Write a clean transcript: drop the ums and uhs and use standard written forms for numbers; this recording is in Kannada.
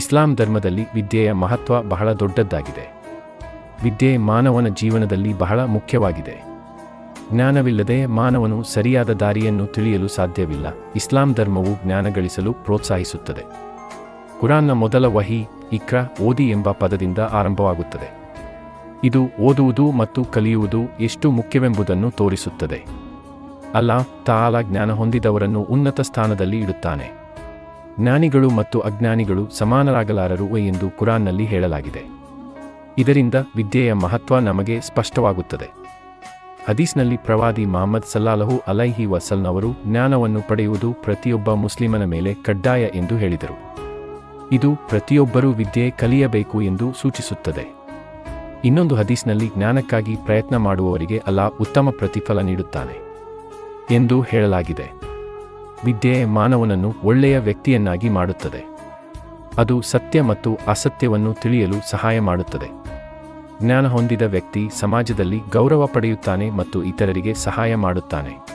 ಇಸ್ಲಾಂ ಧರ್ಮದಲ್ಲಿ ವಿದ್ಯೆಯ ಮಹತ್ವ ಬಹಳ ದೊಡ್ಡದ್ದಾಗಿದೆ. ವಿದ್ಯೆ ಮಾನವನ ಜೀವನದಲ್ಲಿ ಬಹಳ ಮುಖ್ಯವಾಗಿದೆ. ಜ್ಞಾನವಿಲ್ಲದೆ ಮಾನವನು ಸರಿಯಾದ ದಾರಿಯನ್ನು ತಿಳಿಯಲು ಸಾಧ್ಯವಿಲ್ಲ. ಇಸ್ಲಾಂ ಧರ್ಮವು ಜ್ಞಾನ ಗಳಿಸಲು ಪ್ರೋತ್ಸಾಹಿಸುತ್ತದೆ. ಕುರಾನ್ನ ಮೊದಲ ವಹಿ ಇಕ್ರಾ ಓದಿ ಎಂಬ ಪದದಿಂದ ಆರಂಭವಾಗುತ್ತದೆ. ಇದು ಓದುವುದು ಮತ್ತು ಕಲಿಯುವುದು ಎಷ್ಟು ಮುಖ್ಯವೆಂಬುದನ್ನು ತೋರಿಸುತ್ತದೆ. ಅಲ್ಲಾಹ್ ತಾಲಾ ಜ್ಞಾನ ಹೊಂದಿದವರನ್ನು ಉನ್ನತ ಸ್ಥಾನದಲ್ಲಿ ಇಡುತ್ತಾನೆ. ಜ್ಞಾನಿಗಳು ಮತ್ತು ಅಜ್ಞಾನಿಗಳು ಸಮಾನರಾಗಲಾರರು ಎಂದು ಕುರಾನ್ನಲ್ಲಿ ಹೇಳಲಾಗಿದೆ. ಇದರಿಂದ ವಿದ್ಯೆಯ ಮಹತ್ವ ನಮಗೆ ಸ್ಪಷ್ಟವಾಗುತ್ತದೆ. ಹದೀಸ್ನಲ್ಲಿ ಪ್ರವಾದಿ ಮುಹಮ್ಮದ್ ಸಲ್ಲಲ್ಲಾಹು ಅಲೈಹಿ ವಸಲ್ಲಂ ಅವರು ಜ್ಞಾನವನ್ನು ಪಡೆಯುವುದು ಪ್ರತಿಯೊಬ್ಬ ಮುಸ್ಲಿಮನ ಮೇಲೆ ಕಡ್ಡಾಯ ಎಂದು ಹೇಳಿದರು. ಇದು ಪ್ರತಿಯೊಬ್ಬರೂ ವಿದ್ಯೆ ಕಲಿಯಬೇಕು ಎಂದು ಸೂಚಿಸುತ್ತದೆ. ಇನ್ನೊಂದು ಹದೀಸ್ನಲ್ಲಿ ಜ್ಞಾನಕ್ಕಾಗಿ ಪ್ರಯತ್ನ ಮಾಡುವವರಿಗೆ ಅಲ್ಲಾಹ್ ಉತ್ತಮ ಪ್ರತಿಫಲ ನೀಡುತ್ತಾನೆ ಎಂದು ಹೇಳಲಾಗಿದೆ. ವಿದ್ಯೆ ಮಾನವನನ್ನು ಒಳ್ಳೆಯ ವ್ಯಕ್ತಿಯನ್ನಾಗಿ ಮಾಡುತ್ತದೆ. ಅದು ಸತ್ಯ ಮತ್ತು ಅಸತ್ಯವನ್ನು ತಿಳಿಯಲು ಸಹಾಯ ಮಾಡುತ್ತದೆ. ಜ್ಞಾನ ಹೊಂದಿದ ವ್ಯಕ್ತಿ ಸಮಾಜದಲ್ಲಿ ಗೌರವ ಪಡೆಯುತ್ತಾನೆ ಮತ್ತು ಇತರರಿಗೆ ಸಹಾಯ ಮಾಡುತ್ತಾನೆ.